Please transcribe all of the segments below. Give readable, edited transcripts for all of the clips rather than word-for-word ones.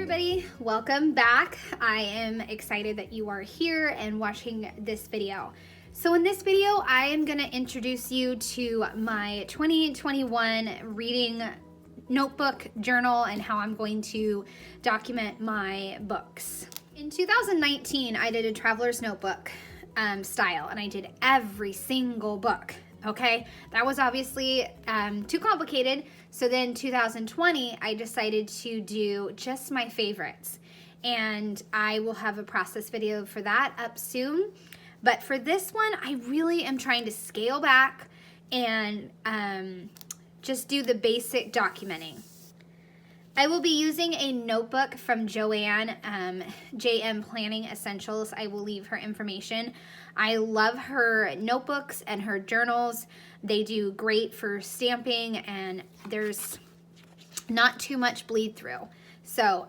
everybody, welcome back. I am excited that you are here and watching this video. So in this video, I am going to introduce you to my 2021 reading notebook journal and how I'm going to document my books. In 2019, I did a traveler's notebook style, and I did every single book. Okay, that was obviously too complicated. So then 2020, I decided to do just my favorites, and I will have a process video for that up soon. But for this one, I really am trying to scale back and just do the basic documenting. I will be using a notebook from Joanne, JM Planning Essentials. I will leave her information. I love her notebooks and her journals. They do great for stamping, and there's not too much bleed through, so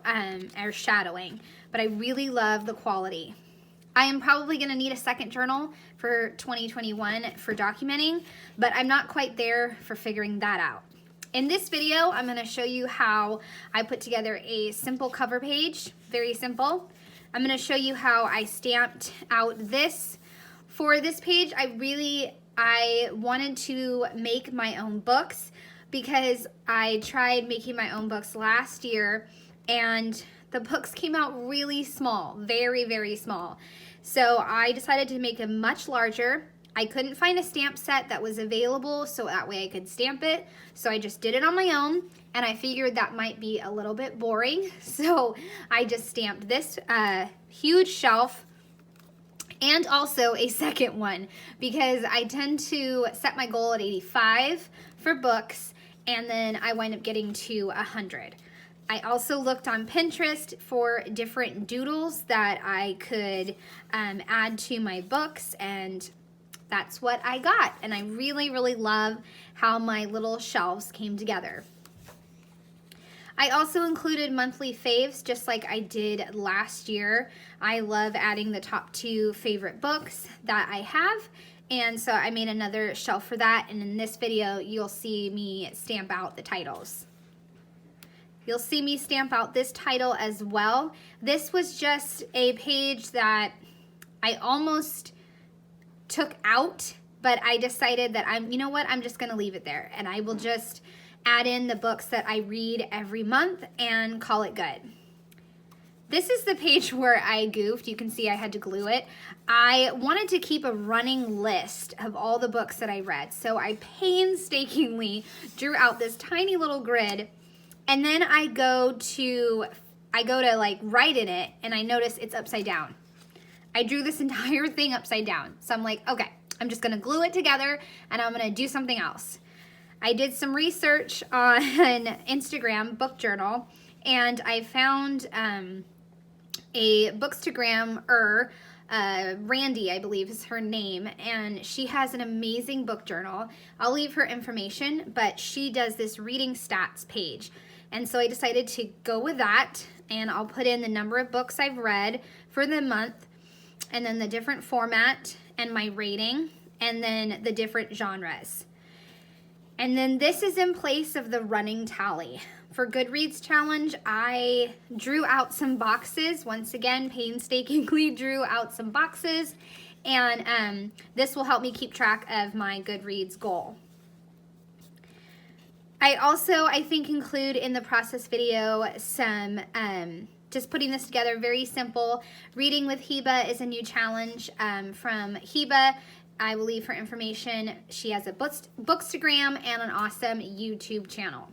or shadowing, but I really love the quality. I am probably going to need a second journal for 2021 for documenting, but I'm not quite there for figuring that out. In this video, I'm going to show you how I put together a simple cover page, very simple. I'm going to show you how I stamped out this. For this page, I wanted to make my own books because I tried making my own books last year and the books came out really small, very, very small. So I decided to make them much larger. I couldn't find a stamp set that was available so that way I could stamp it. So I just did it on my own, and I figured that might be a little bit boring. So I just stamped this huge shelf and also a second one because I tend to set my goal at 85 for books, and then I wind up getting to 100. I also looked on Pinterest for different doodles that I could add to my books, and that's what I got. And I really, really love how my little shelves came together. I also included monthly faves just like I did last year. I love adding the top 2 favorite books that I have, and so I made another shelf for that, and in this video you'll see me stamp out the titles. You'll see me stamp out this title as well. This was just a page that I almost took out, but I decided that you know what, I'm just gonna leave it there, and I will just add in the books that I read every month and call it good. This is the page where I goofed. You can see I had to glue it. I wanted to keep a running list of all the books that I read, so I painstakingly drew out this tiny little grid, and then I go to like write in it, and I notice it's upside down. I drew this entire thing upside down. So I'm like, okay, I'm just gonna glue it together and I'm gonna do something else. I did some research on Instagram book journal, and I found a Bookstagrammer, RANDI, I believe is her name, and she has an amazing book journal. I'll leave her information, but she does this reading stats page. And so I decided to go with that, and I'll put in the number of books I've read for the month, and then the different format and my rating, and then the different genres. And then this is in place of the running tally. For Goodreads challenge, I drew out some boxes. Once again, painstakingly drew out some boxes, and this will help me keep track of my Goodreads goal. I also, I think, include in the process video some just putting this together, very simple. Reading with Heba is a new challenge from Heba. I will leave her information. She has a Bookstagram and an awesome YouTube channel.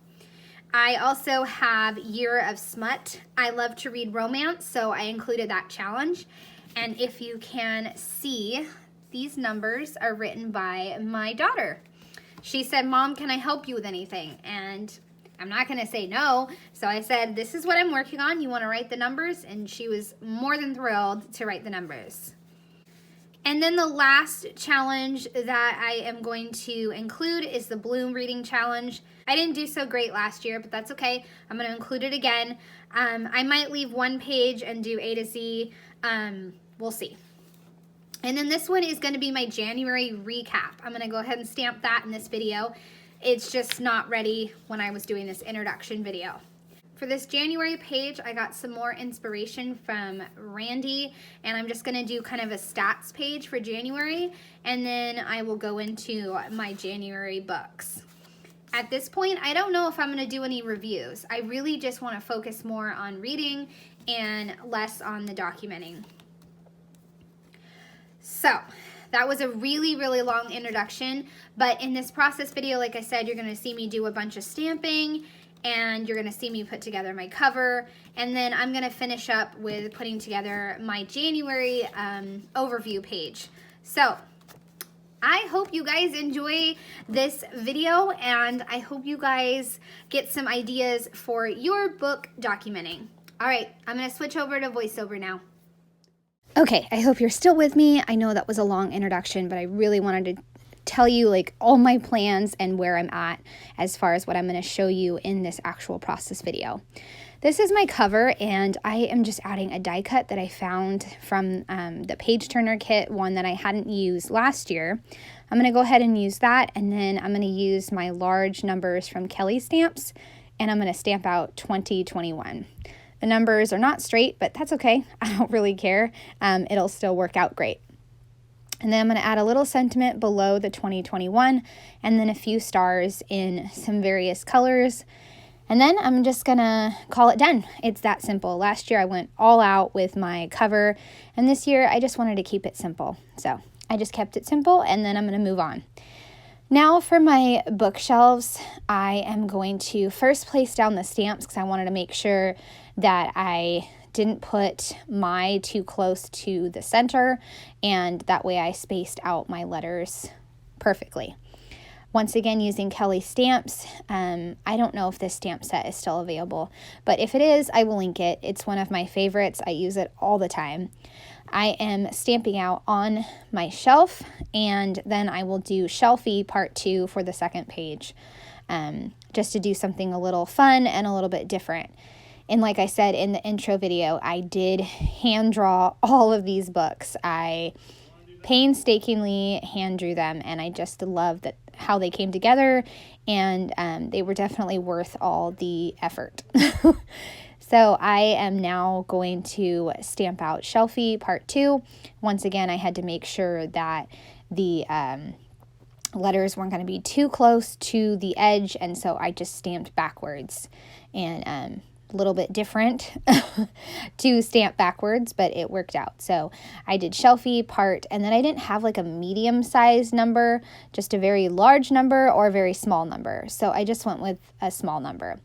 I also have Year of Smut. I love to read romance, so I included that challenge. And if you can see, these numbers are written by my daughter. She said, "Mom, can I help you with anything?" And I'm not going to say no. So I said, "This is what I'm working on. You want to write the numbers?" And she was more than thrilled to write the numbers. And then the last challenge that I am going to include is the Bloom Reading Challenge. I didn't do so great last year, but that's okay. I'm going to include it again. I might leave one page and do A to Z. We'll see. And then this one is going to be my January recap. I'm going to go ahead and stamp that in this video. It's just not ready when I was doing this introduction video. For this January page, I got some more inspiration from RANDI, and I'm just going to do kind of a stats page for January, and then I will go into my January books. At this point, I don't know if I'm going to do any reviews. I really just want to focus more on reading and less on the documenting. So, that was a really, really long introduction, but in this process video, like I said, you're going to see me do a bunch of stamping, and you're going to see me put together my cover, and then I'm going to finish up with putting together my January overview page. So, I hope you guys enjoy this video, and I hope you guys get some ideas for your book documenting. All right, I'm going to switch over to voiceover now. Okay, I hope you're still with me. I know that was a long introduction, but I really wanted to tell you like all my plans and where I'm at as far as what I'm going to show you in this actual process video. This is my cover, and I am just adding a die cut that I found from the page turner kit, one that I hadn't used last year. I'm going to go ahead and use that, and then I'm going to use my large numbers from Kellie Stamps, and I'm going to stamp out 2021. The numbers are not straight, but that's okay. I don't really care. It'll still work out great. And then I'm going to add a little sentiment below the 2021, and then a few stars in some various colors. And then I'm just going to call it done. It's that simple. Last year I went all out with my cover, and this year I just wanted to keep it simple. So I just kept it simple, and then I'm going to move on. Now for my bookshelves, I am going to first place down the stamps because I wanted to make sure that I didn't put my too close to the center, and that way I spaced out my letters perfectly. Once again, using Kellie Stamps. I don't know if this stamp set is still available, but if it is, I will link it. It's one of my favorites. I use it all the time. I am stamping out on my shelf, and then I will do Shelfie Part 2 for the second page, just to do something a little fun and a little bit different. And like I said in the intro video, I did hand draw all of these books. I painstakingly hand drew them, and I just love that how they came together, and they were definitely worth all the effort. So I am now going to stamp out Shelfie Part 2. Once again, I had to make sure that the letters weren't going to be too close to the edge, and so I just stamped backwards, and a little bit different to stamp backwards, but it worked out. So I did Shelfie Part, and then I didn't have like a medium size number, just a very large number or a very small number. So I just went with a small number.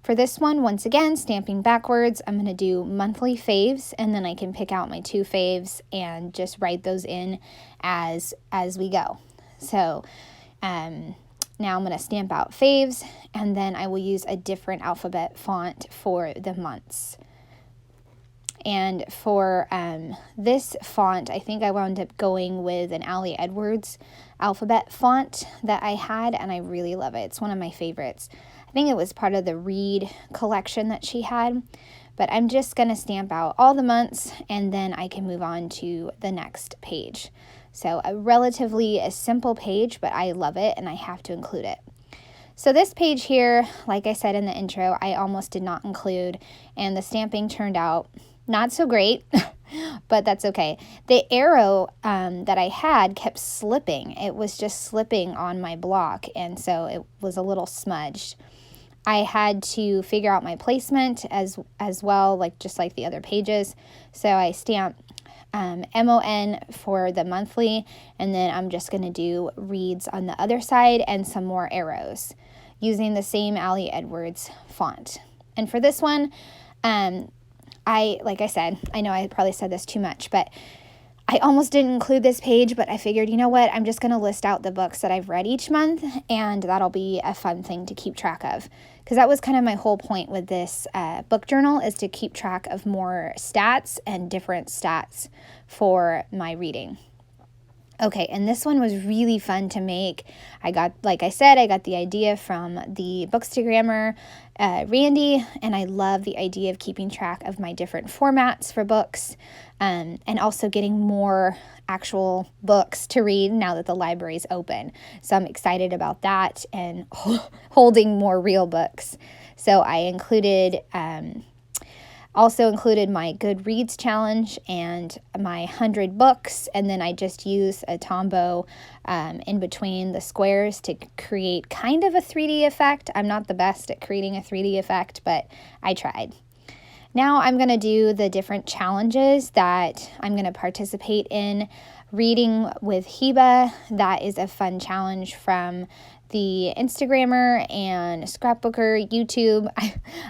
For this one, once again, stamping backwards, I'm going to do monthly faves, and then I can pick out my 2 faves and just write those in as we go. So now I'm going to stamp out faves, and then I will use a different alphabet font for the months. And for this font, I think I wound up going with an Ali Edwards alphabet font that I had, and I really love it. It's one of my favorites. I think it was part of the Read collection that she had, but I'm just going to stamp out all the months, and then I can move on to the next page. So a simple page, but I love it, and I have to include it. So this page here, like I said in the intro, I almost did not include, and the stamping turned out not so great, but that's okay. The arrow that I had kept slipping. It was just slipping on my block, and so it was a little smudged. I had to figure out my placement as well, just like the other pages. So I stamped MON for the monthly, and then I'm just going to do reads on the other side and some more arrows using the same Ali Edwards font. And for this one, like I said, I know I probably said this too much, but I almost didn't include this page, but I figured, you know what, I'm just going to list out the books that I've read each month, and that'll be a fun thing to keep track of. Because that was kind of my whole point with this book journal, is to keep track of more stats and different stats for my reading. Okay, and this one was really fun to make. Like I said, I got the idea from the Bookstagrammer, RANDI, and I love the idea of keeping track of my different formats for books, and also getting more actual books to read now that the library is open. So I'm excited about that, and holding more real books. So I included also included my Goodreads challenge and my 100 books, and then I just use a Tombow in between the squares to create kind of a 3D effect. I'm not the best at creating a 3D effect, but I tried. Now I'm going to do the different challenges that I'm going to participate in. Reading with Heba, that is a fun challenge from the Instagrammer and scrapbooker YouTube.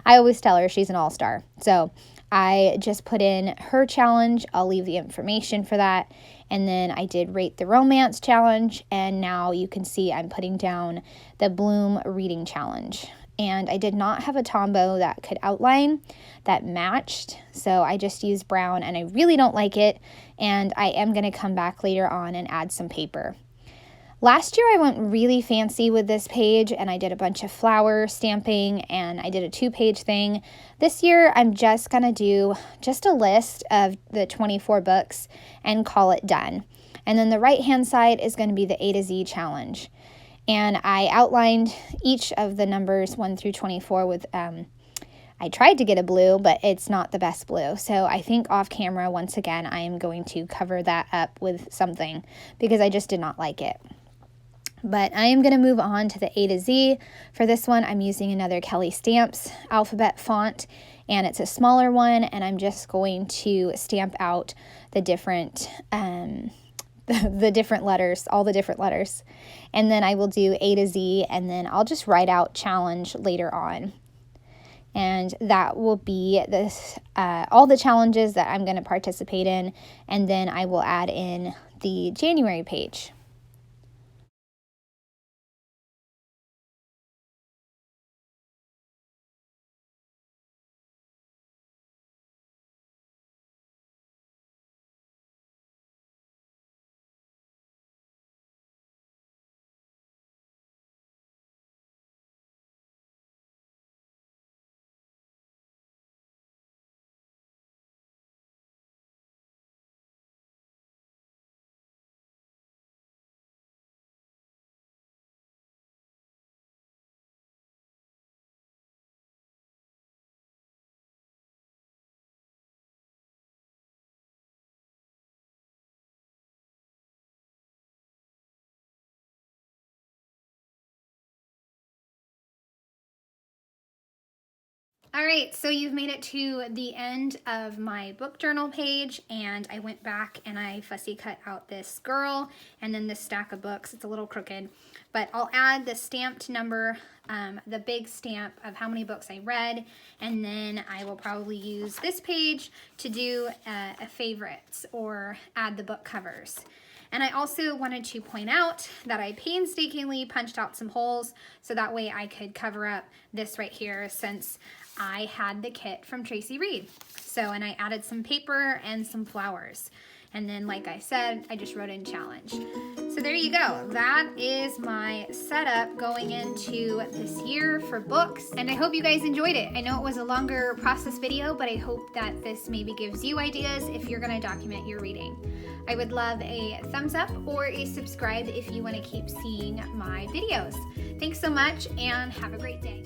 I always tell her she's an all-star. So I just put in her challenge. I'll leave the information for that. And then I did Rate the Romance challenge. And now you can see I'm putting down the Bloom reading challenge. And I did not have a Tombow that could outline that matched. So I just used brown and I really don't like it. And I am going to come back later on and add some paper. Last year I went really fancy with this page and I did a bunch of flower stamping and I did a 2-page thing. This year I'm just going to do just a list of the 24 books and call it done. And then the right hand side is going to be the A to Z challenge. And I outlined each of the numbers 1 through 24 with, I tried to get a blue, but it's not the best blue. So I think off camera, once again, I am going to cover that up with something because I just did not like it. But I am going to move on to the A to Z. For this one, I'm using another Kellie Stamps alphabet font, and it's a smaller one, and I'm just going to stamp out the different the different letters, all the different letters. And then I will do A to Z, and then I'll just write out challenge later on. And that will be this all the challenges that I'm going to participate in, and then I will add in the January page. All right, so you've made it to the end of my book journal page, and I went back and I fussy cut out this girl and then this stack of books. It's a little crooked, but I'll add the stamped number, the big stamp of how many books I read, and then I will probably use this page to do a favorites or add the book covers. And I also wanted to point out that I painstakingly punched out some holes so that way I could cover up this right here since I had the kit from Tracy Reed. So, and I added some paper and some flowers. And then, like I said, I just wrote in challenge. So there you go. That is my setup going into this year for books. And I hope you guys enjoyed it. I know it was a longer process video, but I hope that this maybe gives you ideas if you're going to document your reading. I would love a thumbs up or a subscribe if you want to keep seeing my videos. Thanks so much and have a great day.